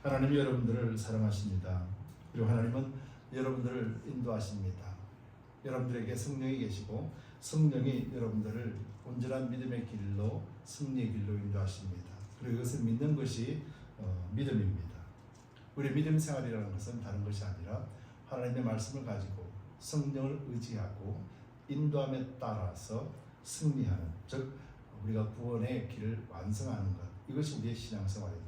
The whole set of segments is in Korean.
하나님이 여러분들을 사랑하십니다. 그리고 하나님은 여러분들을 인도하십니다. 여러분들에게 성령이 계시고 성령이 여러분들을 온전한 믿음의 길로 승리의 길로 인도하십니다. 그리고 이것을 믿는 것이 믿음입니다. 우리 믿음 생활이라는 것은 다른 것이 아니라 하나님의 말씀을 가지고 성령을 의지하고 인도함에 따라서 승리하는, 즉 우리가 구원의 길을 완성하는 것, 이것이 우리의 신앙생활입니다.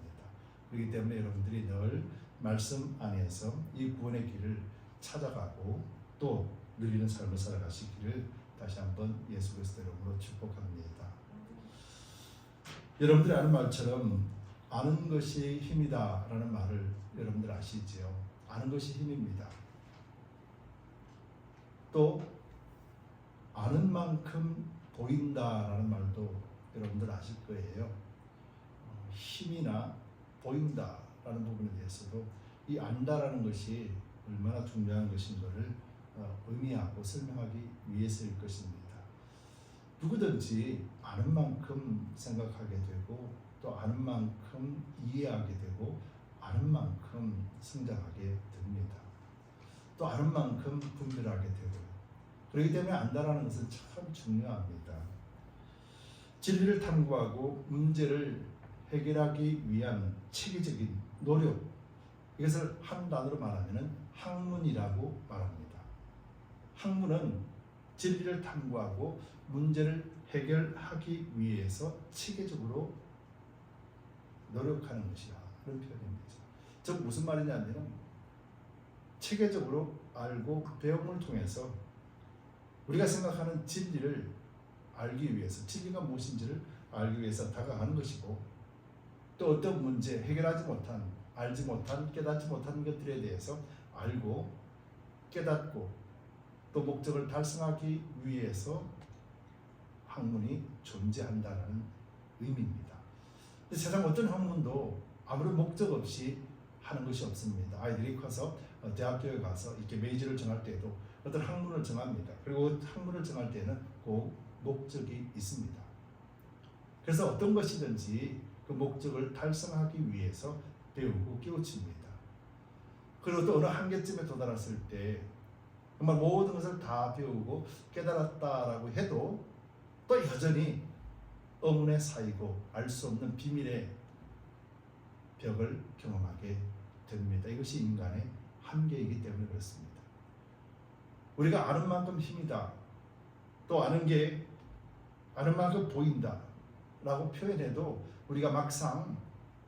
그렇기 때문에 여러분들이 늘 말씀 안에서 이 구원의 길을 찾아가고 또 누리는 삶을 살아가시기를 다시 한번 예수 그리스도 이름으로 축복합니다. 여러분들이 아는 말처럼 아는 것이 힘이다 라는 말을 여러분들 아시지요? 아는 것이 힘입니다. 또 아는 만큼 보인다 라는 말도 여러분들 아실 거예요. 힘이나 보인다 라는 부분에 대해서도 이 안다라는 것이 얼마나 중요한 것인가를 의미하고 설명하기 위해서일 것입니다. 누구든지 아는 만큼 생각하게 되고 또 아는 만큼 이해하게 되고 아는 만큼 성장하게 됩니다. 또 아는 만큼 분별하게 되고요. 그렇기 때문에 안다라는 것은 참 중요합니다. 진리를 탐구하고 문제를 해결하기 위한 체계적인 노력, 이것을 한 단어로 말하면 학문이라고 말합니다. 학문은 진리를 탐구하고 문제를 해결하기 위해서 체계적으로 노력하는 것이다, 그런 표현입니다. 즉 무슨 말이냐면 체계적으로 알고 배움을 통해서 우리가 생각하는 진리를 알기 위해서, 진리가 무엇인지를 알기 위해서 다가가는 것이고, 또 어떤 문제, 해결하지 못한, 알지 못한, 깨닫지 못한 것들에 대해서 알고 깨닫고 또 목적을 달성하기 위해서 학문이 존재한다는 의미입니다. 세상 어떤 학문도 아무런 목적 없이 하는 것이 없습니다. 아이들이 커서 대학교에 가서 이렇게 메이저를 정할 때에도 어떤 학문을 정합니다. 그리고 학문을 정할 때는 꼭 목적이 있습니다. 그래서 어떤 것이든지 그 목적을 달성하기 위해서 배우고 깨우칩니다. 그리고 또 어느 한계점에 도달했을 때 정말 모든 것을 다 배우고 깨달았다라고 해도 또 여전히 의문에 쌓이고 알 수 없는 비밀의 벽을 경험하게 됩니다. 이것이 인간의 한계이기 때문에 그렇습니다. 우리가 아는 만큼 힘이다, 또 아는 만큼 보인다 라고 표현해도 우리가 막상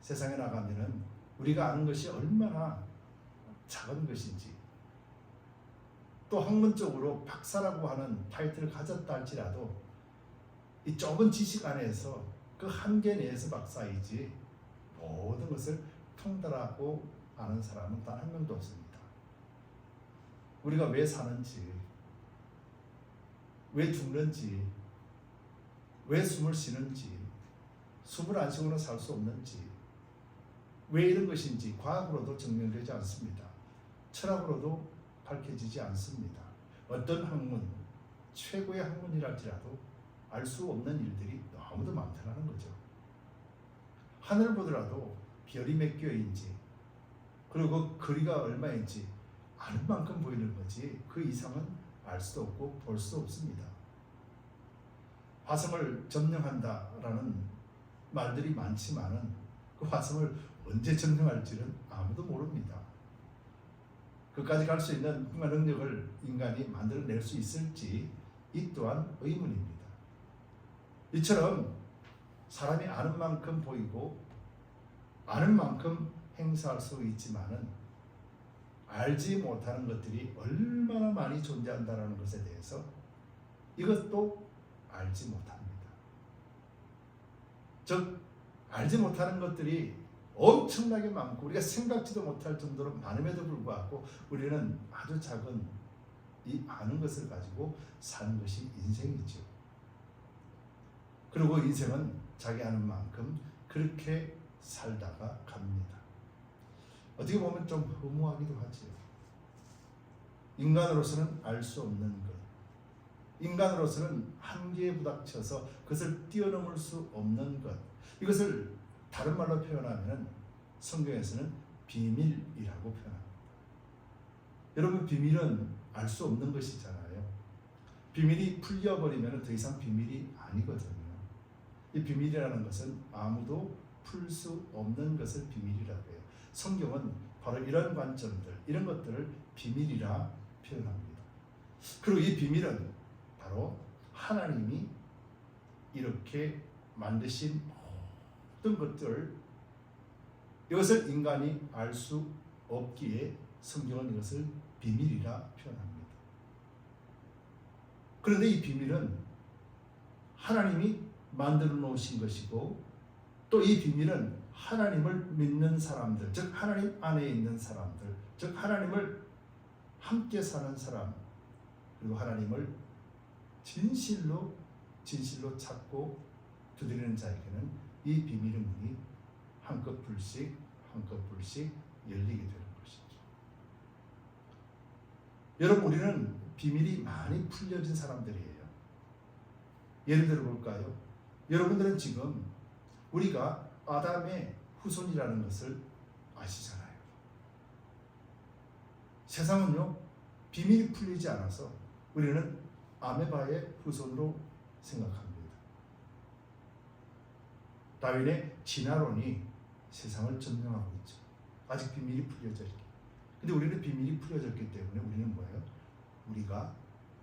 세상에 나가면은 우리가 아는 것이 얼마나 작은 것인지, 또 학문적으로 박사라고 하는 타이틀을 가졌다 할지라도 이 좁은 지식 안에서 그 한계 내에서 박사이지 모든 것을 통달하고 아는 사람은 단 한 명도 없습니다. 우리가 왜 사는지, 왜 죽는지, 왜 숨을 쉬는지, 숨을 안 쉬고는 살 수 없는지, 왜 이런 것인지 과학으로도 증명되지 않습니다. 철학으로도 밝혀지지 않습니다. 어떤 학문, 최고의 학문이랄지라도 알 수 없는 일들이 너무도 많다는 거죠. 하늘을 보더라도 별이 몇 개인지, 그리고 그 거리가 얼마인지 아는 만큼 보이는 거지 그 이상은 알 수도 없고 볼 수도 없습니다. 화성을 점령한다라는 말들이 많지만은 그 화성을 언제 점령할지는 아무도 모릅니다. 그까지 갈 수 있는 능력을 인간이 만들어낼 수 있을지 이 또한 의문입니다. 이처럼 사람이 아는 만큼 보이고 아는 만큼 행사할 수 있지만은 알지 못하는 것들이 얼마나 많이 존재한다는 것에 대해서 이것도 알지 못합니다. 즉 알지 못하는 것들이 엄청나게 많고 우리가 생각지도 못할 정도로 많음에도 불구하고 우리는 아주 작은 이 아는 것을 가지고 사는 것이 인생이죠. 그리고 인생은 자기 아는 만큼 그렇게 살다가 갑니다. 어떻게 보면 좀 허무하기도 하죠. 인간으로서는 알 수 없는 것, 인간으로서는 한계에 부닥쳐서 그것을 뛰어넘을 수 없는 것, 이것을 다른 말로 표현하면 성경에서는 비밀이라고 표현합니다. 여러분, 비밀은 알 수 없는 것이잖아요. 비밀이 풀려버리면 더 이상 비밀이 아니거든요. 이 비밀이라는 것은 아무도 풀 수 없는 것을 비밀이라고 해요. 성경은 바로 이런 관점들, 이런 것들을 비밀이라 표현합니다. 그리고 이 비밀은 바로 하나님이 이렇게 만드신 모든 것들, 이것을 인간이 알 수 없기에 성경은 이것을 비밀이라 표현합니다. 그런데 이 비밀은 하나님이 만들어 놓으신 것이고, 또 이 비밀은 하나님을 믿는 사람들, 즉 하나님 안에 있는 사람들, 즉 하나님을 함께 사는 사람, 그리고 하나님을 진실로 찾고 두드리는 자에게는 이 비밀의 문이 한꺼풀씩 열리게 되는 것이죠. 여러분, 우리는 비밀이 많이 풀려진 사람들이에요. 예를 들어 볼까요? 여러분들은 지금 우리가 아담의 후손이라는 것을 아시잖아요. 세상은요, 비밀이 풀리지 않아서 우리는 아메바의 후손으로 생각합니다. 다윈의 진화론이 세상을 점령하고 있죠. 아직 비밀이 풀려져 있기. 근데 우리는 비밀이 풀려졌기 때문에 우리는 뭐예요? 우리가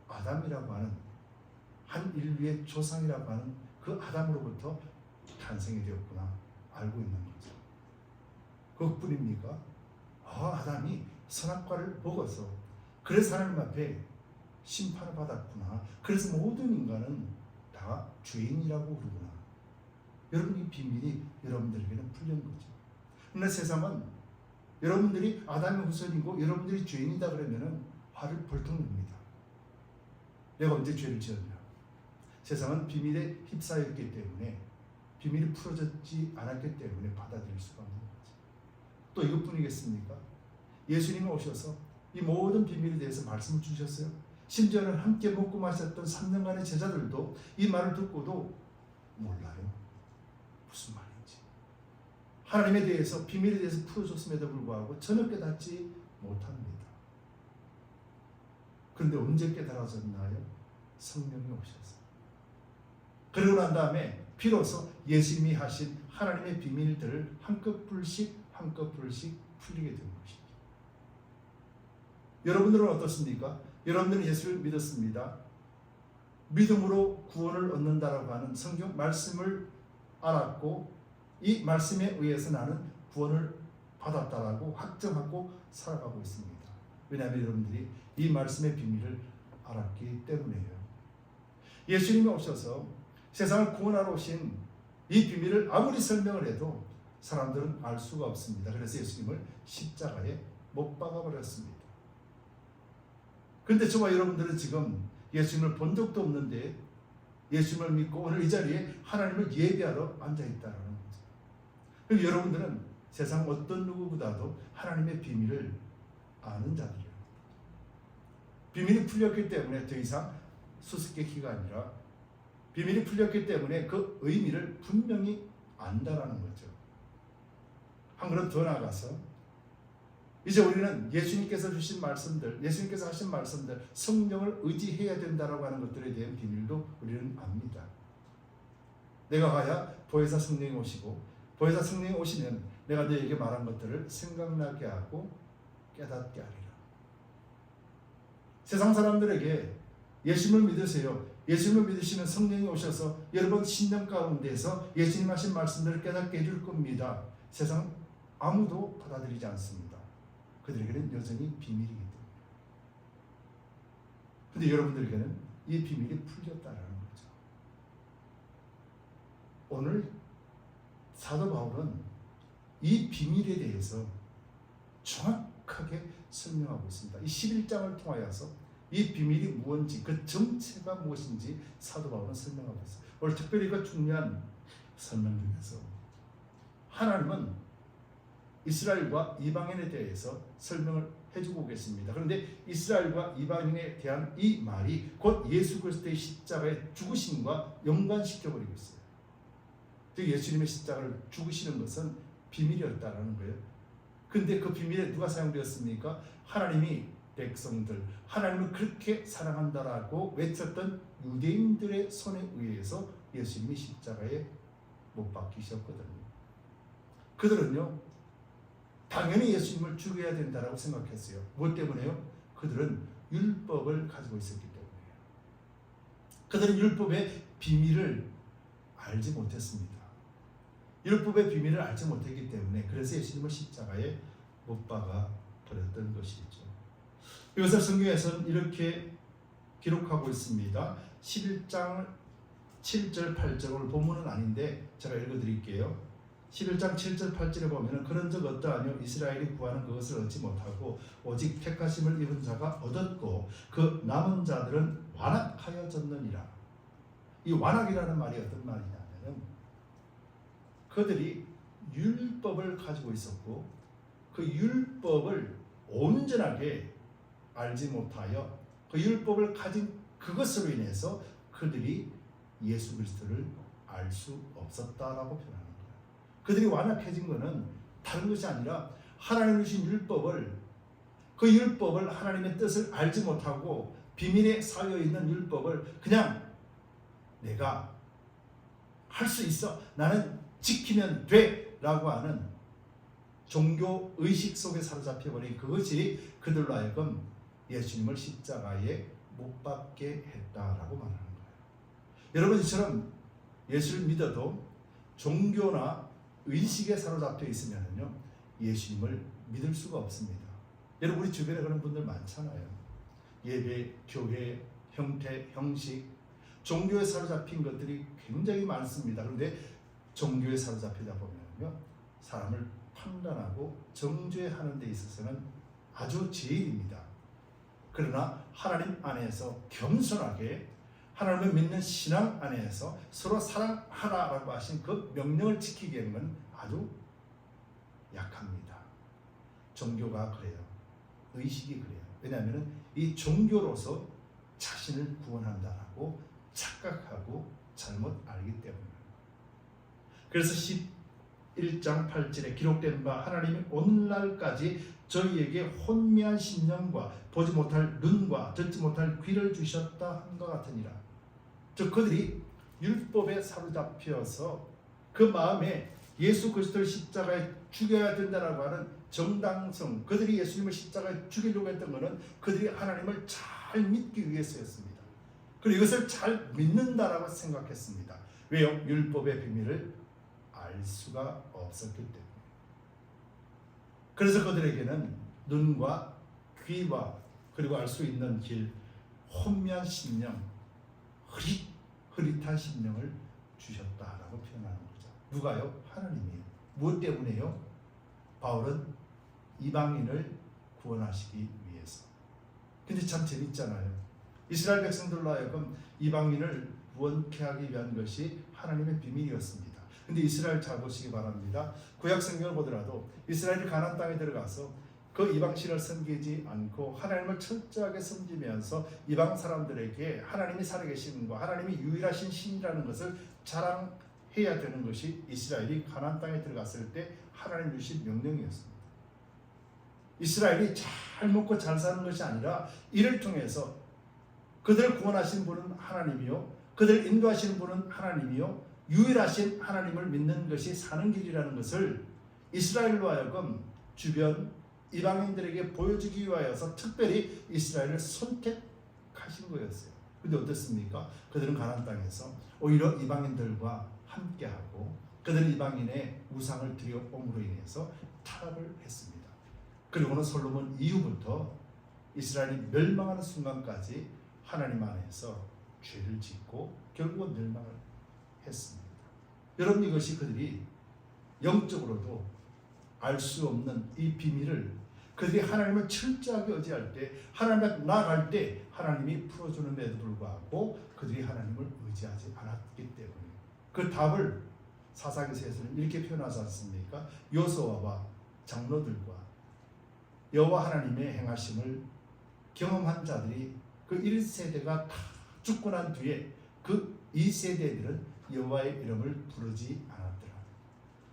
아담이라고 하는 한 인류의 조상이라고 하는 그 아담으로부터 탄생이 되었구나 알고 있는 거죠. 그것뿐입니까? 아담이 선악과를 먹어서 그래서 하나님 앞에 심판을 받았구나. 그래서 모든 인간은 다 죄인이라고 부르구나. 여러분, 이 비밀이 여러분들에게는 풀린 거죠. 그러나 세상은 여러분들이 아담의 후손이고 여러분들이 죄인이다 그러면은 화를 벌떡 냅니다. 내가 언제 죄를 지었냐? 세상은 비밀에 휩싸였기 때문에, 비밀이 풀어졌지 않았기 때문에 받아들일 수가 없는 거죠. 또 이것뿐이겠습니까? 예수님이 오셔서 이 모든 비밀에 대해서 말씀을 주셨어요. 심지어는 함께 먹고 마셨던 3년간의 제자들도 이 말을 듣고도 몰라요. 무슨 말인지. 하나님에 대해서, 비밀에 대해서 풀어줬음에도 불구하고 전혀 깨닫지 못합니다. 그런데 언제 깨달아졌나요? 성령이 오셔서. 그러고 난 다음에 비로소 예수님이 하신 하나님의 비밀들을 한꺼풀씩 풀리게 된 것이죠. 여러분들은 어떻습니까? 여러분들은 예수를 믿었습니다. 믿음으로 구원을 얻는다라고 하는 성경 말씀을 알았고, 이 말씀에 의해서 나는 구원을 받았다라고 확정하고 살아가고 있습니다. 왜냐하면 여러분들이 이 말씀의 비밀을 알았기 때문이에요. 예수님이 오셔서 세상을 구원하러 오신 이 비밀을 아무리 설명을 해도 사람들은 알 수가 없습니다. 그래서 예수님을 십자가에 못 박아버렸습니다. 그런데 저와 여러분들은 지금 예수님을 본 적도 없는데 예수님을 믿고 오늘 이 자리에 하나님을 예배하러 앉아있다는 거죠. 그럼 여러분들은 세상 어떤 누구보다도 하나님의 비밀을 아는 자들이에요. 비밀이 풀렸기 때문에 더 이상 수수께끼가 아니라, 비밀이 풀렸기 때문에 그 의미를 분명히 안다라는 거죠. 한 걸음 더 나아가서 이제 우리는 예수님께서 주신 말씀들, 예수님께서 하신 말씀들, 성령을 의지해야 된다라고 하는 것들에 대한 비밀도 우리는 압니다. 내가 가야 보혜사 성령이 오시고, 보혜사 성령이 오시면 내가 너에게 말한 것들을 생각나게 하고 깨닫게 하리라. 세상 사람들에게 예수님을 믿으세요, 예수님을 믿으시면 성령이 오셔서 여러분 신령 가운데서 예수님 하신 말씀들을 깨닫게 해줄 겁니다. 세상 아무도 받아들이지 않습니다. 그들에게는 여전히 비밀이기 때문에. 그런데 여러분들에게는 이 비밀이 풀렸다라는 거죠. 오늘 사도 바울은 이 비밀에 대해서 정확하게 설명하고 있습니다. 이 11장을 통하여서 이 비밀이 무엇인지, 그 정체가 무엇인지 사도 바울은 설명하고 있어요. 오늘 특별히 그 중요한 설명 중에서 하나님은 이스라엘과 이방인에 대해서 설명을 해주고 오겠습니다. 그런데 이스라엘과 이방인에 대한 이 말이 곧 예수 그리스도의 십자가의 죽으심과 연관시켜버리고 있어요. 즉 예수님의 십자가를 죽으시는 것은 비밀이었다라는 거예요. 그 근데 그 비밀에 누가 사용되었습니까? 하나님이 백성들, 하나님을 그렇게 사랑한다라고 외쳤던 유대인들의 손에 의해서 예수님이 십자가에 못 박히셨거든요. 그들은요, 당연히 예수님을 죽여야 된다라고 생각했어요. 무엇 때문에요? 그들은 율법을 가지고 있었기 때문에요. 그들은 율법의 비밀을 알지 못했습니다. 율법의 비밀을 알지 못했기 때문에 그래서 예수님을 십자가에 못 박아 버렸던 것이죠. 이것을 성경에서는 이렇게 기록하고 있습니다. 11장 7절 8절을 본문은 아닌데 제가 읽어드릴게요. 11장 7절 8절에 보면 그런 적 어떠하뇨 이스라엘이 구하는 그것을 얻지 못하고 오직 택하심을 입은 자가 얻었고 그 남은 자들은 완악하여졌느니라. 이 완악이라는 말이 어떤 말이냐면 그들이 율법을 가지고 있었고 그 율법을 온전하게 알지 못하여 그 율법을 가진 그것으로 인해서 그들이 예수 그리스도를 알 수 없었다라고 표현합니다. 그들이 완악해진 것은 다른 것이 아니라 하나님이 주신 율법을 그 율법을 하나님의 뜻을 알지 못하고 비밀에 쌓여 있는 율법을 그냥 내가 할 수 있어 나는 지키면 돼 라고 하는 종교 의식 속에 사로잡혀버린 그것이 그들로 하여금 예수님을 십자가에 못 박게 했다라고 말하는 거예요. 여러분 이처럼 예수를 믿어도 종교나 의식에 사로잡혀 있으면요 예수님을 믿을 수가 없습니다. 여러분 우리 주변에 그런 분들 많잖아요. 예배, 교회, 형태, 형식, 종교에 사로잡힌 것들이 굉장히 많습니다. 그런데 종교에 사로잡히다 보면요 사람을 판단하고 정죄하는 데 있어서는 아주 제일입니다. 그러나 하나님 안에서 겸손하게 하나님을 믿는 신앙 안에서 서로 사랑하라라고 하신 그 명령을 지키기에는 아주 약합니다. 종교가 그래요. 의식이 그래요. 왜냐하면 이 종교로서 자신을 구원한다라고 착각하고 잘못 알기 때문입니다. 그래서 11장 8절에 기록된 바 하나님이 오늘날까지 저희에게 혼미한 심령과 보지 못할 눈과 듣지 못할 귀를 주셨다 한것 같으니라. 즉 그들이 율법에 사로잡혀서 그 마음에 예수 그리스도를 십자가에 죽여야 된다라고 하는 정당성, 그들이 예수님을 십자가에 죽이려고 했던 것은 그들이 하나님을 잘 믿기 위해서였습니다. 그리고 이것을 잘 믿는다라고 생각했습니다. 왜요? 율법의 비밀을 알 수가 없었기 때문에. 그래서 그들에게는 눈과 귀와 그리고 알 수 있는 길, 혼미한 심령, 흐릿한 심령을 주셨다라고 표현하는 거죠. 누가요? 하나님이에요. 무엇 때문에요? 바울은 이방인을 구원하시기 위해서. 근데 참 재밌잖아요. 이스라엘 백성들로 하여금 이방인을 구원케 하기 위한 것이 하나님의 비밀이었습니다. 근데 이스라엘 잘 보시기 바랍니다. 구약 성경을 보더라도 이스라엘이 가나안 땅에 들어가서 그 이방신을 섬기지 않고 하나님을 철저하게 섬기면서 이방 사람들에게 하나님이 살아계신 것, 하나님이 유일하신 신이라는 것을 자랑해야 되는 것이 이스라엘이 가나안 땅에 들어갔을 때 하나님 주신 명령이었습니다. 이스라엘이 잘 먹고 잘 사는 것이 아니라 이를 통해서 그들을 구원하신 분은 하나님이요, 그들을 인도하시는 분은 하나님이요, 유일하신 하나님을 믿는 것이 사는 길이라는 것을 이스라엘로 하여금 주변 이방인들에게 보여주기 위하여서 특별히 이스라엘을 선택하신 거였어요. 그런데 어떻습니까? 그들은 가나안 땅에서 오히려 이방인들과 함께하고 그들은 이방인의 우상을 드려옴으로 인해서 타락을 했습니다. 그리고는 솔로몬 이후부터 이스라엘이 멸망하는 순간까지 하나님 안에서 죄를 짓고 결국은 멸망을 했습니다. 여러분 이것이 그들이 영적으로도 알 수 없는 이 비밀을 그들이 하나님을 철저하게 의지할 때, 하나님을 나아갈 때 하나님이 풀어주는데도 불구하고 그들이 하나님을 의지하지 않았기 때문에 그 답을 사사기서에서는 이렇게 표현하지 않습니까? 여호수아와 장로들과 여호와 하나님의 행하심을 경험한 자들이 그 1세대가 다 죽고 난 뒤에 그 2세대들은 여호와의 이름을 부르지 않았더라.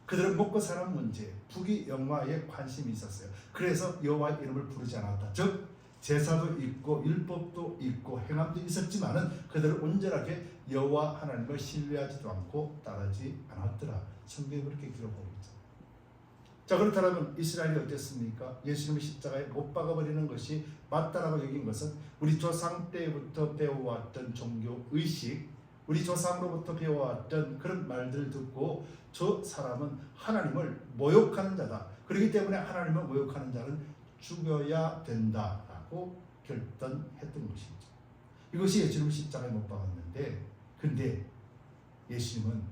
그들은 먹고 사는 문제, 부귀 영화에 관심이 있었어요. 그래서 여호와의 이름을 부르지 않았다. 즉 제사도 있고 율법도 있고 행함도 있었지만은 그들은 온전하게 여호와 하나님을 신뢰하지도 않고 따르지 않았더라. 성경이 그렇게 기록하고 있죠. 자, 그렇다면 이스라엘이 어땠습니까? 예수님의 십자가에 못 박아버리는 것이 맞다라고 여긴 것은 우리 조상 때부터 배워왔던 종교 의식, 우리 조상으로부터 배워왔던 그런 말들을 듣고 저 사람은 하나님을 모욕하는 자다. 그렇기 때문에 하나님을 모욕하는 자는 죽여야 된다라고 결단했던 것이죠. 이것이 예수님 십자가에 못 박았는데, 근데 예수님은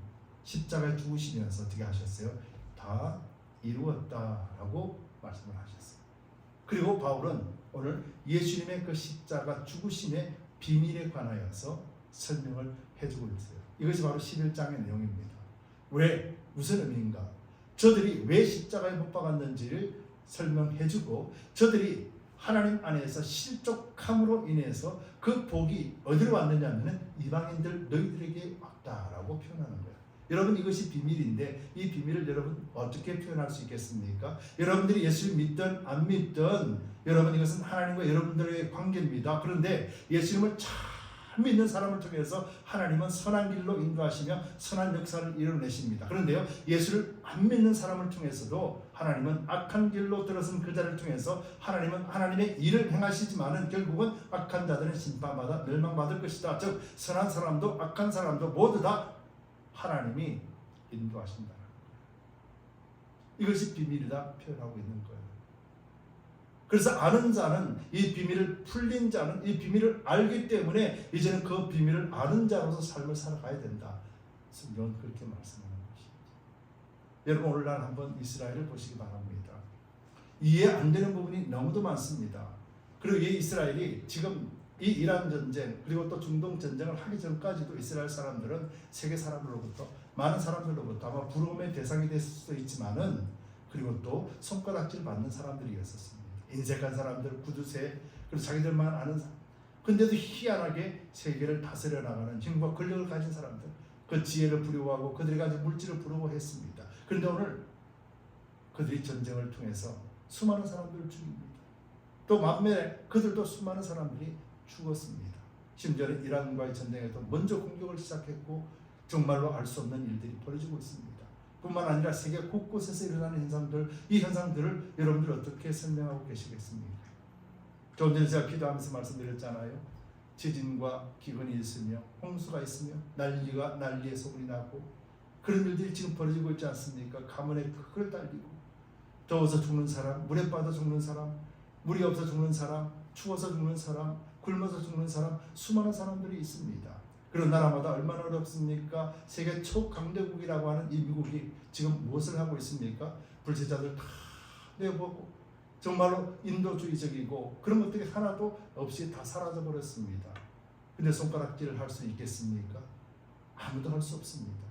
십자가에 죽으시면서 어떻게 하셨어요? 다 이루었다라고 말씀을 하셨어요. 그리고 바울은 오늘 예수님의 그 십자가 죽으심의 비밀에 관하여서 설명을 해주고 있어요. 이것이 바로 11장의 내용입니다. 왜? 무슨 의미인가? 저들이 왜 십자가에 못 박았는지를 설명해주고, 저들이 하나님 안에서 실족함으로 인해서 그 복이 어디로 왔느냐면 이방인들 너희들에게 왔다라고 표현하는 거예요. 여러분, 이것이 비밀인데 이 비밀을 여러분 어떻게 표현할 수 있겠습니까? 여러분들이 예수를 믿든 안 믿든 여러분, 이것은 하나님과 여러분들의 관계입니다. 그런데 예수님을 참 믿는 사람을 통해서 하나님은 선한 길로 인도하시며 선한 역사를 이뤄내십니다. 그런데요, 예수를 안 믿는 사람을 통해서도 하나님은 악한 길로 들어선 그 자를 통해서 하나님은 하나님의 일을 행하시지만은 결국은 악한 자들은 심판받아 멸망받을 것이다. 즉 선한 사람도 악한 사람도 모두 다 하나님이 인도하신다. 이것이 비밀이다 표현하고 있는 거예요. 그래서 아는 자는, 이 비밀을 풀린 자는 이 비밀을 알기 때문에 이제는 그 비밀을 아는 자로서 삶을 살아가야 된다. 성경은 그렇게 말씀하는 것입니다. 여러분, 오늘날 한번 이스라엘을 보시기 바랍니다. 이해 안 되는 부분이 너무도 많습니다. 그리고 이 이스라엘이 지금 이 이란 전쟁 그리고 또 중동 전쟁을 하기 전까지도 이스라엘 사람들은 세계 사람들로부터, 많은 사람들로부터 아마 부러움의 대상이 됐을 수도 있지만은, 그리고 또 손가락질 받는 사람들이었습니다. 인색한 사람들, 구두쇠, 그리고 자기들만 아는 사람. 근데도 희한하게 세계를 다스려 나가는 힘과 권력을 가진 사람들, 그 지혜를 부러워하고 그들이 가진 물질을 부러워했습니다. 그런데 오늘 그들이 전쟁을 통해서 수많은 사람들을 죽입니다. 또 만면에 그들도 수많은 사람들이 죽었습니다. 심지어는 이란과의 전쟁에도 먼저 공격을 시작했고 정말로 알 수 없는 일들이 벌어지고 있습니다. 뿐만 아니라 세계 곳곳에서 일어나는 현상들, 이 현상들을 여러분들 어떻게 설명하고 계시겠습니까? 조금 전에 제가 기도하면서 말씀드렸잖아요. 지진과 기근이 있으며 홍수가 있으며 난리가 난리에 소문이 나고 그런 일들이 지금 벌어지고 있지 않습니까? 가뭄에 그걸 달리고, 더워서 죽는 사람, 물에 빠져 죽는 사람, 물이 없어 죽는 사람, 추워서 죽는 사람, 굶어서 죽는 사람, 수많은 사람들이 있습니다. 그런 나라마다 얼마나 어렵습니까? 세계 초강대국이라고 하는 이 미국이 지금 무엇을 하고 있습니까? 불세자들 다 내보고 정말로 인도주의적이고 그런 것들이 하나도 없이 다 사라져 버렸습니다. 근데 손가락질을 할 수 있겠습니까? 아무도 할 수 없습니다.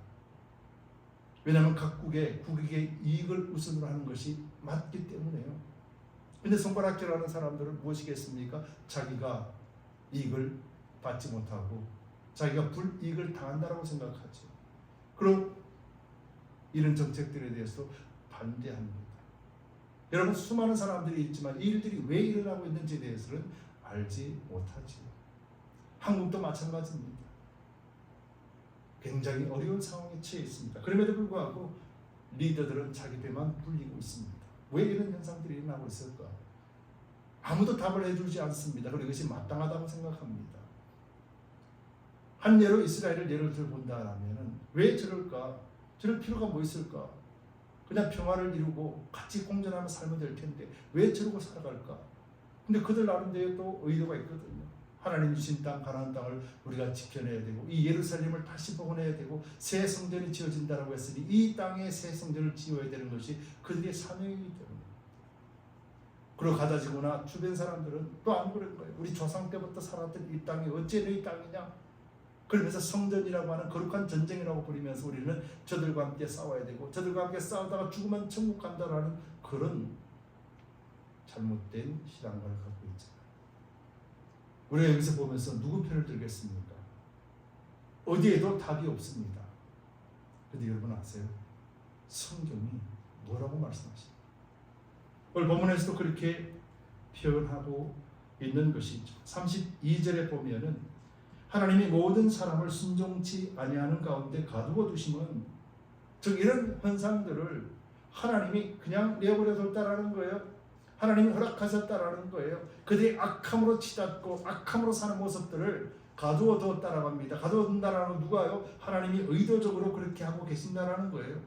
왜냐하면 각국의 국익의 이익을 우선으로 하는 것이 맞기 때문에요. 근데 손가락질하는 사람들은 무엇이겠습니까? 자기가 이익을 받지 못하고 자기가 불이익을 당한다라고 생각하죠. 그럼 이런 정책들에 대해서 반대합니다. 여러분, 수많은 사람들이 있지만 이 일들이 왜 일어나고 있는지에 대해서는 알지 못하죠. 한국도 마찬가지입니다. 굉장히 어려운 상황에 처해 있습니다. 그럼에도 불구하고 리더들은 자기 배만 불리고 있습니다. 왜 이런 현상들이 일어나고 있을까? 아무도 답을 해주지 않습니다. 그리고 이것이 마땅하다고 생각합니다. 한 예로 이스라엘을 예를 들어 본다면 왜 저럴까? 저럴 필요가 뭐 있을까? 그냥 평화를 이루고 같이 공존하며 살면 될 텐데 왜 저러고 살아갈까? 근데 그들 나름대로 또 의도가 있거든요. 하나님 주신 땅, 가나안 땅을 우리가 지켜내야 되고 이 예루살렘을 다시 복원해야 되고 새 성전이 지어진다라고 했으니 이 땅에 새 성전을 지어야 되는 것이 그들의 사명이기 때문에. 그리고 가다지구나 주변 사람들은 또 안 그런 거예요. 우리 조상 때부터 살았던 이 땅이 어째 너희 땅이냐? 그러면서 성전이라고 하는 거룩한 전쟁이라고 부리면서 우리는 저들과 함께 싸워야 되고 저들과 함께 싸우다가 죽으면 천국 간다라는 그런 잘못된 신앙관을 갖고 있잖아요. 우리가 여기서 보면서 누구 편을 들겠습니까? 어디에도 답이 없습니다. 근데 여러분 아세요? 성경이 뭐라고 말씀하십니까? 오늘 본문에서도 그렇게 표현하고 있는 것이죠. 32절에 보면은 하나님이 모든 사람을 순종치 아니하는 가운데 가두어 두심은, 즉 이런 현상들을 하나님이 그냥 내버려 뒀다라는 거예요. 하나님이 허락하셨다라는 거예요. 그들이 악함으로 치닫고 악함으로 사는 모습들을 가두어 두었다라고 합니다. 가두어 둔다라는 건 누가요? 하나님이 의도적으로 그렇게 하고 계신다라는 거예요.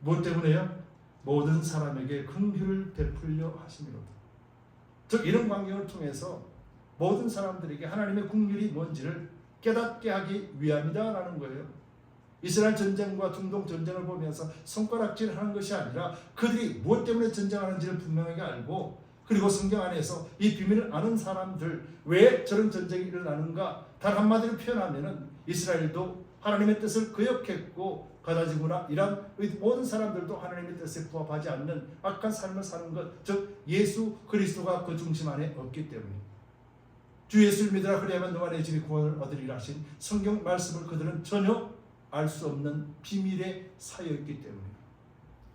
무엇 때문에요? 모든 사람에게 긍휼을 베풀려 하심이로다. 즉 이런 광경을 통해서 모든 사람들에게 하나님의 긍휼이 뭔지를 깨닫게 하기 위함이다라는 거예요. 이스라엘 전쟁과 중동 전쟁을 보면서 손가락질하는 것이 아니라 그들이 무엇 때문에 전쟁하는지를 분명하게 알고, 그리고 성경 안에서 이 비밀을 아는 사람들, 왜 저런 전쟁이 일어나는가, 단 한마디로 표현하면은 이스라엘도 하나님의 뜻을 거역했고 가다지구나, 이런 모든 사람들도 하나님의 뜻에 부합하지 않는 악한 삶을 사는 것, 즉 예수 그리스도가 그 중심 안에 없기 때문에, 주 예수를 믿으라 그리하면 너와 내 집이 구원을 얻으리라 하신 성경 말씀을 그들은 전혀 알 수 없는 비밀에 사여있기 때문에,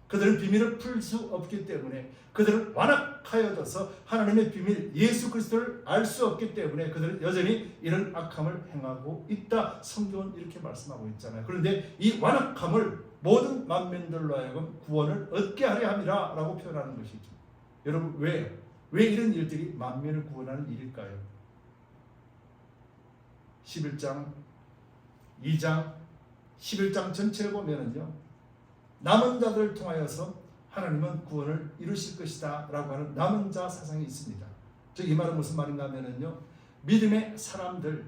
그들은 비밀을 풀 수 없기 때문에, 그들은 완악하여져서 하나님의 비밀 예수 그리스도를 알 수 없기 때문에 그들은 여전히 이런 악함을 행하고 있다. 성경은 이렇게 말씀하고 있잖아요. 그런데 이 완악함을 모든 만민들로 하여금 구원을 얻게 하려 함이라 라고 표현하는 것이죠. 여러분 왜 이런 일들이 만민을 구원하는 일일까요? 11장 2장 11장 전체를 보면은요, 남은 자들을 통하여서 하나님은 구원을 이루실 것이다 라고 하는 남은 자 사상이 있습니다. 즉 이 말은 무슨 말인가 하면은요, 믿음의 사람들,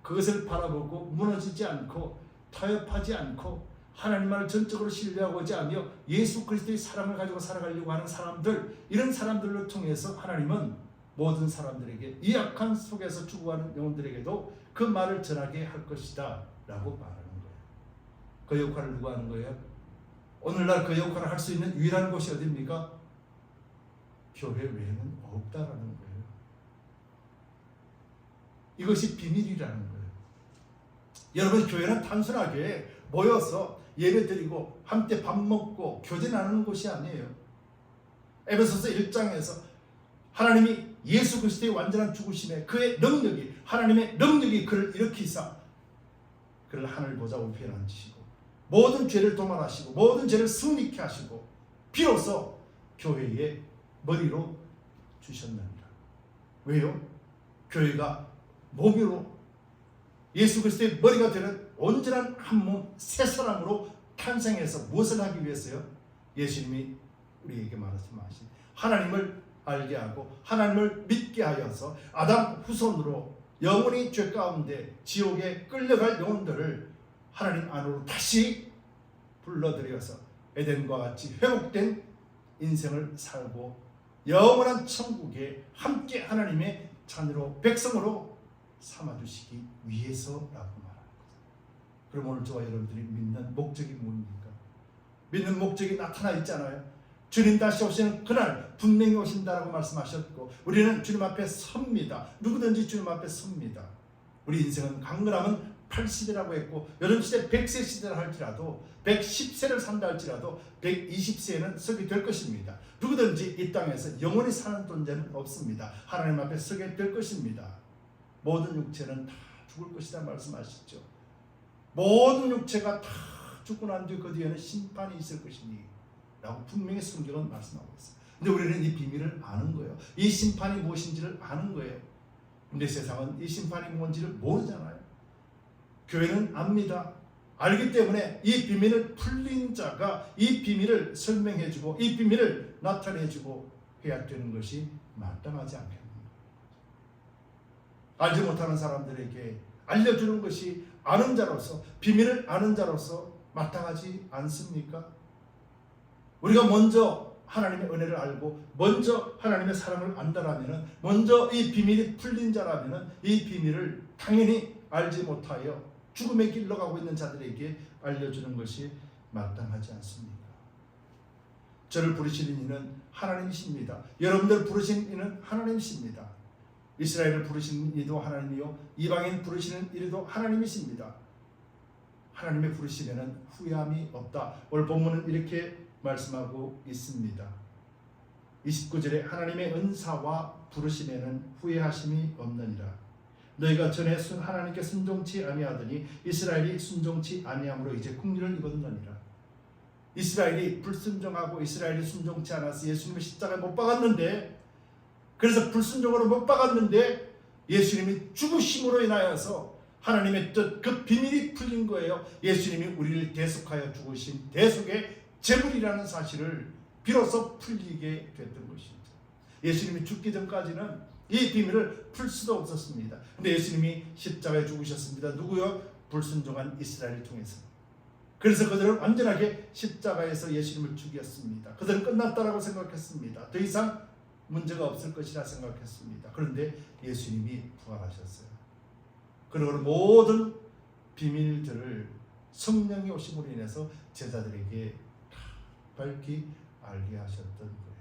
그것을 바라보고 무너지지 않고 타협하지 않고 하나님만을 전적으로 신뢰하고자 하며 예수 그리스도의 사랑을 가지고 살아가려고 하는 사람들, 이런 사람들을 통해서 하나님은 모든 사람들에게, 이 악한 속에서 죽어가는 영혼들에게도 그 말을 전하게 할 것이다 라고 말하는 거예요. 그 역할을 누가 하는 거예요? 오늘날 그 역할을 할 수 있는 유일한 곳이 어디입니까? 교회 외에는 없다라는 거예요. 이것이 비밀이라는 거예요. 여러분, 교회는 단순하게 모여서 예배드리고 함께 밥 먹고 교제 나누는 곳이 아니에요. 에베소서 1장에서 하나님이 예수 그리스도의 완전한 죽으심에 그의 능력이, 하나님의 능력이 그를 일으키사 그를 하늘 보좌 우편에 앉히시고 모든 죄를 도말하시고 모든 죄를 승리케 하시고 비로소 교회의 머리로 주셨느니라. 왜요? 교회가 몸으로 예수 그리스도의 머리가 되는 온전한 한 몸 새 사람으로 탄생해서 무엇을 하기 위해서요? 예수님이 우리에게 말씀하신 하나님을 알게 하고 하나님을 믿게 하여서 아담 후손으로 영원히 죄 가운데 지옥에 끌려갈 영혼들을 하나님 안으로 다시 불러들여서 에덴과 같이 회복된 인생을 살고 영원한 천국에 함께 하나님의 자녀로 백성으로 삼아주시기 위해서라고 말하는 거죠. 그럼 오늘 저와 여러분들이 믿는 목적이 뭡니까? 믿는 목적이 나타나 있잖아요. 주님 다시 오시는 그날 분명히 오신다라고 말씀하셨고, 우리는 주님 앞에 섭니다. 누구든지 주님 앞에 섭니다. 우리 인생은 강건함은 80이라고 했고, 여름시대 100세 시대를 할지라도 110세를 산다 할지라도 120세에는 서게 될 것입니다. 누구든지 이 땅에서 영원히 사는 존재는 없습니다. 하나님 앞에 서게 될 것입니다. 모든 육체는 다 죽을 것이다 말씀하시죠. 모든 육체가 다 죽고 난 뒤 그 뒤에는 심판이 있을 것이니 라고 분명히 성경은 말씀하고 있어요. 근데 우리는 이 비밀을 아는 거예요. 이 심판이 무엇인지를 아는 거예요. 근데 세상은 이 심판이 뭔지를 모르잖아요. 교회는 압니다. 알기 때문에 이 비밀을 풀린 자가 이 비밀을 설명해주고 이 비밀을 나타내주고 해야 되는 것이 마땅하지 않겠는가. 알지 못하는 사람들에게 알려주는 것이 아는 자로서, 비밀을 아는 자로서 마땅하지 않습니까? 우리가 먼저 하나님의 은혜를 알고 먼저 하나님의 사랑을 안다라면, 먼저 이 비밀이 풀린 자라면 이 비밀을 당연히 알지 못하여 죽음의 길로 가고 있는 자들에게 알려주는 것이 마땅하지 않습니까? 저를 부르시는 이는 하나님이십니다. 여러분들 부르신 이는 하나님이십니다. 이스라엘을 부르시는 이도 하나님이요, 이방인 부르시는 이도 하나님이십니다. 하나님의 부르심에는 후회함이 없다. 오늘 본문은 이렇게 말씀하고 있습니다. 29절에 하나님의 은사와 부르심에는 후회하심이 없느니라. 너희가 전에 하나님께 순종치 아니하더니 이스라엘이 순종치 아니함으로 이제 국리를 입었느니라. 이스라엘이 불순종하고 이스라엘이 순종치 않아서 예수님을 십자가에 못 박았는데, 그래서 불순종으로 못 박았는데 예수님이 죽으심으로 인하여서 하나님의 뜻, 그 비밀이 풀린 거예요. 예수님이 우리를 대속하여 죽으신 대속의 제물이라는 사실을 비로소 풀리게 됐던 것이죠. 예수님이 죽기 전까지는 이 비밀을 풀 수도 없었습니다. 근데 예수님이 십자가에 죽으셨습니다. 누구요? 불순종한 이스라엘을 통해서. 그래서 그들은 완전하게 십자가에서 예수님을 죽였습니다. 그들은 끝났다라고 생각했습니다. 더 이상 문제가 없을 것이라 생각했습니다. 그런데 예수님이 부활하셨어요. 그리고 모든 비밀들을 성령이 오심으로 인해서 제자들에게 밝히 알게 하셨던 거예요.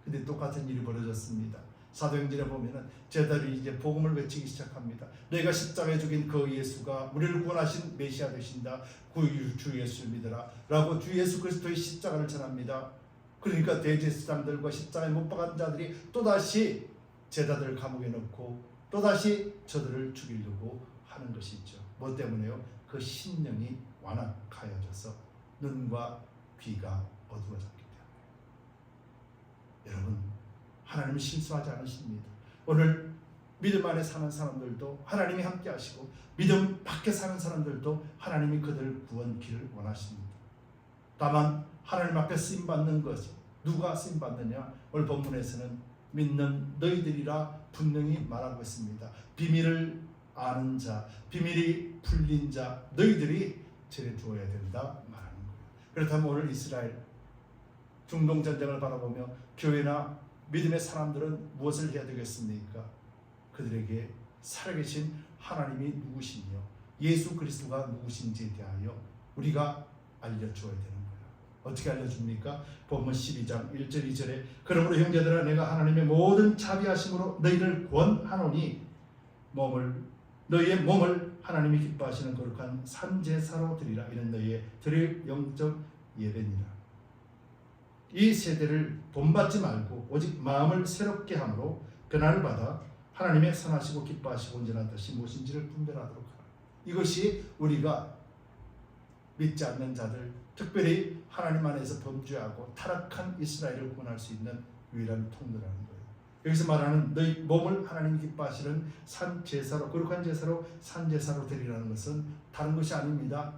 근데 똑같은 일이 벌어졌습니다. 사도행전에 보면은 제자들이 이제 복음을 외치기 시작합니다. 너희가 십자가에 죽인 그 예수가 우리를 구원하신 메시아 되신다. 주 예수를 믿어라 라고 주 예수 그리스도의 십자가를 전합니다. 그러니까 대제사장들과 십자가에 못 박은 자들이 또다시 제자들을 감옥에 넣고 또다시 저들을 죽이려고 하는 것이죠. 뭐 때문에요? 그 신령이 완악하여져서 눈과 귀가 어두워졌기 때문에. 여러분, 하나님은 실수하지 않으십니다. 오늘 믿음 안에 사는 사람들도 하나님이 함께 하시고 믿음 밖에 사는 사람들도 하나님이 그들 구원기를 원하십니다. 다만 하나님 앞에 쓰임받는 것이 누가 쓰임받느냐? 오늘 본문에서는 믿는 너희들이라 분명히 말하고 있습니다. 비밀을 아는 자, 비밀이 풀린 자 너희들이 전해 주어야 된다 말하는 거예요. 그렇다면 오늘 이스라엘 중동 전쟁을 바라보며 교회나 믿음의 사람들은 무엇을 해야 되겠습니까? 그들에게 살아계신 하나님이 누구시며 예수 그리스도가 누구신지에 대하여 우리가 알려주어야 되는 거예요. 어떻게 알려줍니까? 본문 12장 1절 2절에 그러므로 형제들아 내가 하나님의 모든 자비하심으로 너희를 권하노니 너희의 몸을 하나님이 기뻐하시는 거룩한 산제사로 드리라. 이는 너희의 드릴 영적 예배니라. 이 세대를 본받지 말고 오직 마음을 새롭게 함으로 변화를 받아 하나님의 선하시고 기뻐하시고 온전한 뜻이 무엇인지를 분별하도록 하라. 이것이 우리가 믿지 않는 자들, 특별히 하나님 안에서 범죄하고 타락한 이스라엘을 구원할 수 있는 유일한 통로라는 거예요. 여기서 말하는 너희 몸을 하나님 기뻐하시는 산제사로, 거룩한 제사로 산제사로 드리라는 것은 다른 것이 아닙니다.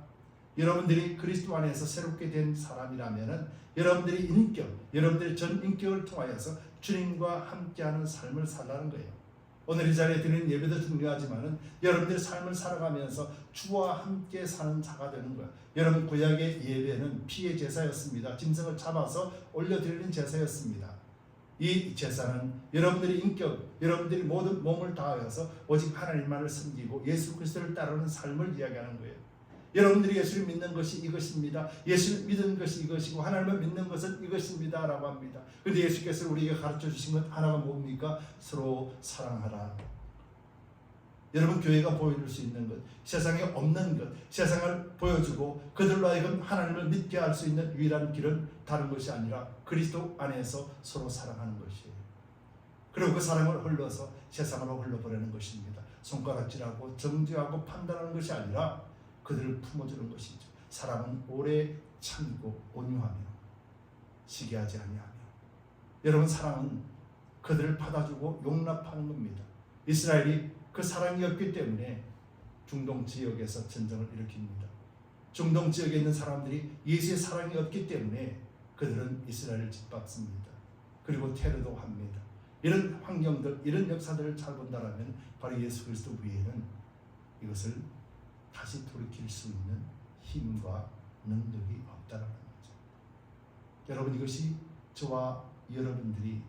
여러분들이 그리스도 안에서 새롭게 된 사람이라면 여러분들이 여러분들의 전 인격을 통하여서 주님과 함께하는 삶을 살라는 거예요. 오늘 이 자리에 드리는 예배도 중요하지만은 여러분들의 삶을 살아가면서 주와 함께 사는 자가 되는 거예요. 여러분 구약의 예배는 피의 제사였습니다. 짐승을 잡아서 올려드리는 제사였습니다. 이 제사는 여러분들의 인격, 여러분들이 모든 몸을 다하여서 오직 하나님만을 섬기고 예수 그리스도를 따르는 삶을 이야기하는 거예요. 여러분들이 예수를 믿는 것이 이것입니다. 예수를 믿는 것이 이것이고 하나님을 믿는 것은 이것입니다 라고 합니다. 그런데 예수께서 우리에게 가르쳐 주신 것 하나가 뭡니까? 서로 사랑하라. 여러분 교회가 보여줄 수 있는 것, 세상에 없는 것, 세상을 보여주고 그들로 하여금 하나님을 믿게 할 수 있는 유일한 길은 다른 것이 아니라 그리스도 안에서 서로 사랑하는 것이에요. 그리고 그 사랑을 흘러서 세상으로 흘러보내는 것입니다. 손가락질하고 정죄하고 판단하는 것이 아니라 그들을 품어주는 것이죠. 사람은 오래 참고 온유하며 시기하지 아니하며. 여러분 사랑은 그들을 받아주고 용납하는 겁니다. 이스라엘이 그 사랑이 없기 때문에 중동 지역에서 전쟁을 일으킵니다. 중동 지역에 있는 사람들이 예수의 사랑이 없기 때문에 그들은 이스라엘을 짓밟습니다. 그리고 테러도 합니다. 이런 환경들, 이런 역사들을 잘 본다면 바로 예수 그리스도 위에는 이것을 다시 돌이킬 수 있는 힘과 능력이 없다는 거죠. 여러분 이것이 저와 여러분들이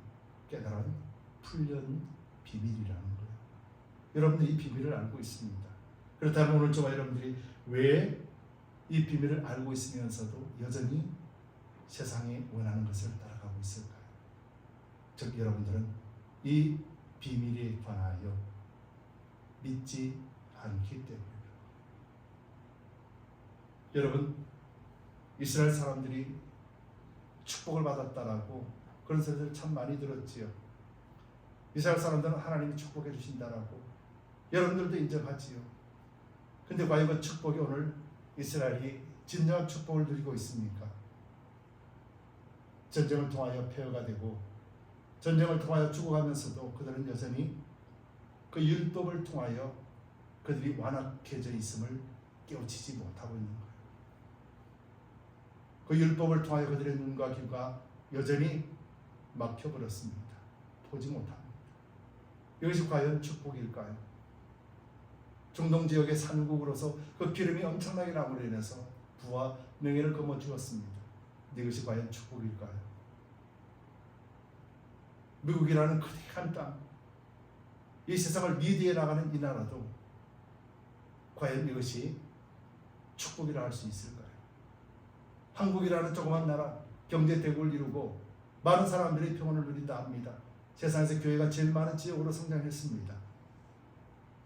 깨달은 훈련 비밀이라는 거예요. 여러분들이 이 비밀을 알고 있습니다. 그렇다면 오늘 저와 여러분들이 왜 이 비밀을 알고 있으면서도 여전히 세상이 원하는 것을 따라가고 있을까요? 즉 여러분들은 이 비밀에 관하여 믿지 않기 때문에 여러분, 이스라엘 사람들이 축복을 받았다라고 그런 소리를 참 많이 들었지요. 이스라엘 사람들은 하나님이 축복해 주신다라고 여러분들도 인정하지요. 근데 과연 그 축복이 오늘 이스라엘이 진정한 축복을 누리고 있습니까? 전쟁을 통하여 폐허가 되고 전쟁을 통하여 죽어가면서도 그들은 여전히 그 율법을 통하여 그들이 완악해져 있음을 깨우치지 못하고 있는 거예요. 그 율법을 통하여 그들의 눈과 귀가 여전히 막혀버렸습니다. 보지 못합니다. 이것이 과연 축복일까요? 중동 지역의 산국으로서 그 기름이 엄청나게 남으로 인해서 부와 명예를 거머쥐었습니다. 근데 이것이 과연 축복일까요? 미국이라는 거대한 땅, 이 세상을 리드해 나가는 이 나라도 과연 이것이 축복이라 할 수 있을까요? 한국이라는 조그만 나라, 경제 대국을 이루고 많은 사람들이 평온을 누린다 합니다. 세상에서 교회가 제일 많은 지역으로 성장했습니다.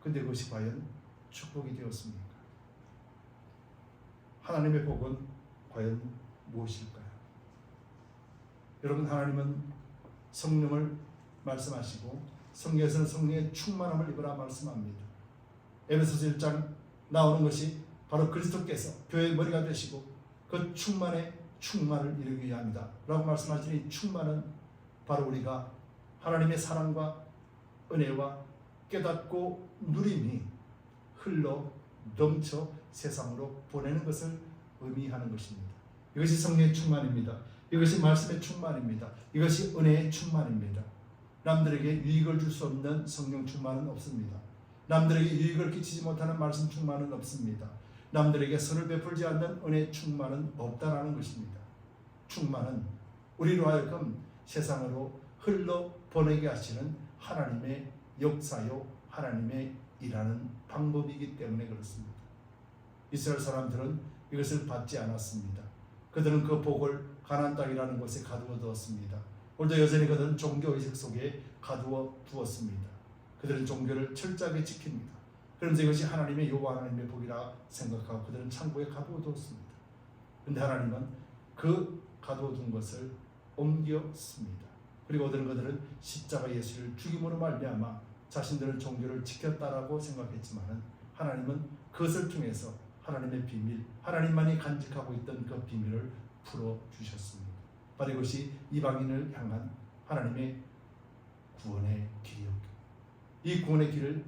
근데 그것이 과연 축복이 되었습니까? 하나님의 복은 과연 무엇일까요? 여러분, 하나님은 성령을 말씀하시고 성경에서는 성령의 충만함을 입으라 말씀합니다. 에베소서 1장 나오는 것이 바로 그리스도께서 교회의 머리가 되시고 그 충만을 이루기 위함이다 라고 말씀하시니, 이 충만은 바로 우리가 하나님의 사랑과 은혜와 깨닫고 누림이 흘러 넘쳐 세상으로 보내는 것을 의미하는 것입니다. 이것이 성령의 충만입니다. 이것이 말씀의 충만입니다. 이것이 은혜의 충만입니다. 남들에게 유익을 줄 수 없는 성령 충만은 없습니다. 남들에게 유익을 끼치지 못하는 말씀 충만은 없습니다. 남들에게 선을 베풀지 않는 은혜 충만은 없다라는 것입니다. 충만은 우리로 하여금 세상으로 흘러 보내게 하시는 하나님의 역사요, 하나님의 일하는 방법이기 때문에 그렇습니다. 이스라엘 사람들은 이것을 받지 않았습니다. 그들은 그 복을 가나안 땅이라는 곳에 가두어 두었습니다. 오늘도 여전히 그들은 종교의식 속에 가두어 두었습니다. 그들은 종교를 철저하게 지킵니다. 그러면서 이것이 하나님의 여호와 하나님의 복이라 생각하고 그들은 창고에 가두어 두었습니다. 그런데 하나님은 그 가두어 둔 것을 옮겼습니다. 그리고 그들은 십자가 예수를 죽임으로 말미암아 자신들은 종교를 지켰다라고 생각했지만 하나님은 그것을 통해서 하나님의 비밀, 하나님만이 간직하고 있던 그 비밀을 풀어주셨습니다. 바로 이것이 이방인을 향한 하나님의 구원의 길이었고, 이 구원의 길을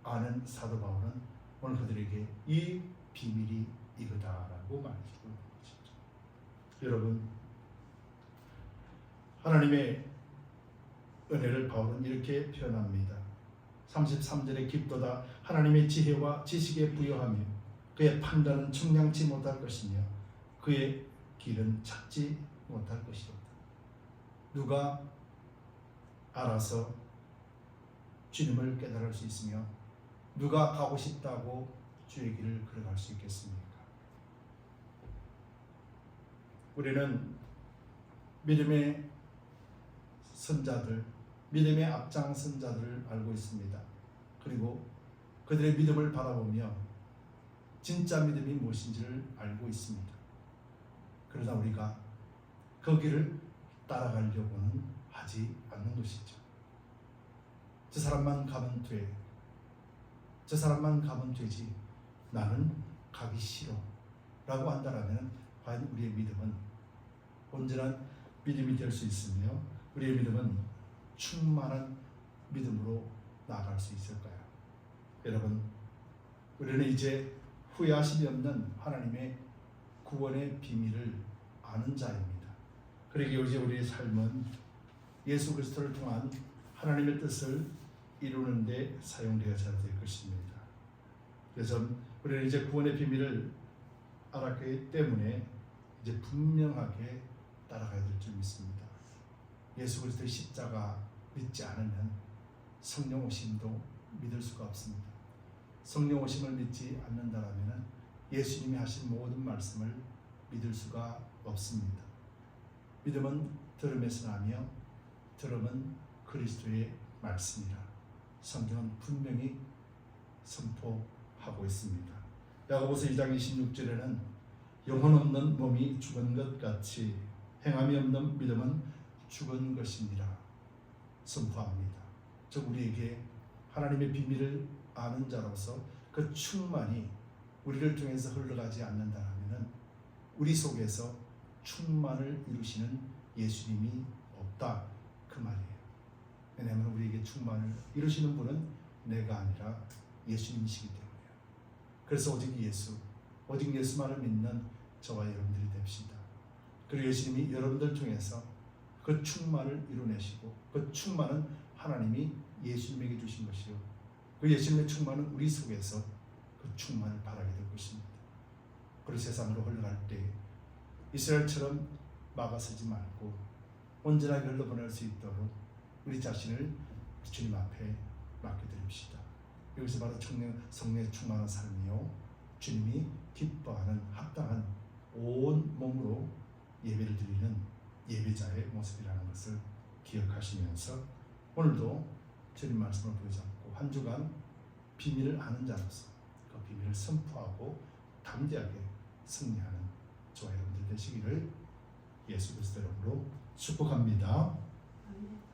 아는 사도 바울은 오늘 그들에게 이 비밀이 이거다라고 말해주고 있는 것이죠. 여러분, 하나님의 은혜를 바울은 이렇게 표현합니다. 33절에 깊도다 하나님의 지혜와 지식에 부여하며 그의 판단은 측량치 못할 것이며 그의 길은 찾지 못할 것이로다. 누가 알아서 주님을 깨달을 수 있으며 누가 가고 싶다고 주의 길을 걸어갈 수 있겠습니까? 우리는 믿음의 선자들, 믿음의 앞장선 자들을 알고 있습니다. 그리고 그들의 믿음을 바라보며 진짜 믿음이 무엇인지를 알고 있습니다. 그러나 우리가 그 길을 따라가려고는 하지 않는 것이죠. 저 사람만 가면 돼. 저 사람만 가면 되지. 나는 가기 싫어. 라고 한다면 과연 우리의 믿음은 온전한 믿음이 될 수 있으며 우리의 믿음은 충만한 믿음으로 나아갈 수 있을까요? 여러분, 우리는 이제 후회하심이 없는 하나님의 구원의 비밀을 아는 자입니다. 그러기에 이제 우리의 삶은 예수 그리스도를 통한 하나님의 뜻을 이루는 데 사용되어져야 될 것입니다. 그래서 우리는 이제 구원의 비밀을 알았기 때문에 이제 분명하게 따라가야 될 줄 믿습니다. 예수 그리스도의 십자가 믿지 않으면 성령 오심도 믿을 수가 없습니다. 성령 오심을 믿지 않는다라면 예수님이 하신 모든 말씀을 믿을 수가 없습니다. 믿음은 들음에서 나며 들음은 그리스도의 말씀이라 성경은 분명히 선포하고 있습니다. 야고보서 2장 26절에는 영혼 없는 몸이 죽은 것 같이 행함이 없는 믿음은 죽은 것이니라 선포합니다. 즉 우리에게 하나님의 비밀을 아는 자로서 그 충만이 우리를 통해서 흘러가지 않는다면 우리 속에서 충만을 이루시는 예수님이 없다 그 말이에요. 왜냐하면 우리에게 충만을 이루시는 분은 내가 아니라 예수님이시기 때문이에요. 그래서 오직 예수만을 믿는 저와 여러분들이 됩시다. 그리고 예수님이 여러분들 통해서 그 충만을 이루내시고 그 충만은 하나님이 예수님에게 주신 것이요 그 예수님의 충만은 우리 속에서 그 충만을 바라게 될 것입니다. 그리고 세상으로 흘러갈 때 이스라엘처럼 막아서지 말고 온전하게 흘러보낼 수 있도록 우리 자신을 주님 앞에 맡겨드립시다. 여기서 바로 성령의 충만한 삶이요 주님이 기뻐하는 합당한 온 몸으로 예배를 드리는 예배자의 모습이라는 것을 기억하시면서 오늘도 주님 말씀을 붙잡고 한 주간 비밀을 아는 자로서 그 비밀을 선포하고 담대하게 승리하는 저와 여러분들 되시기를 예수 그리스도 이름으로 축복합니다. 아멘.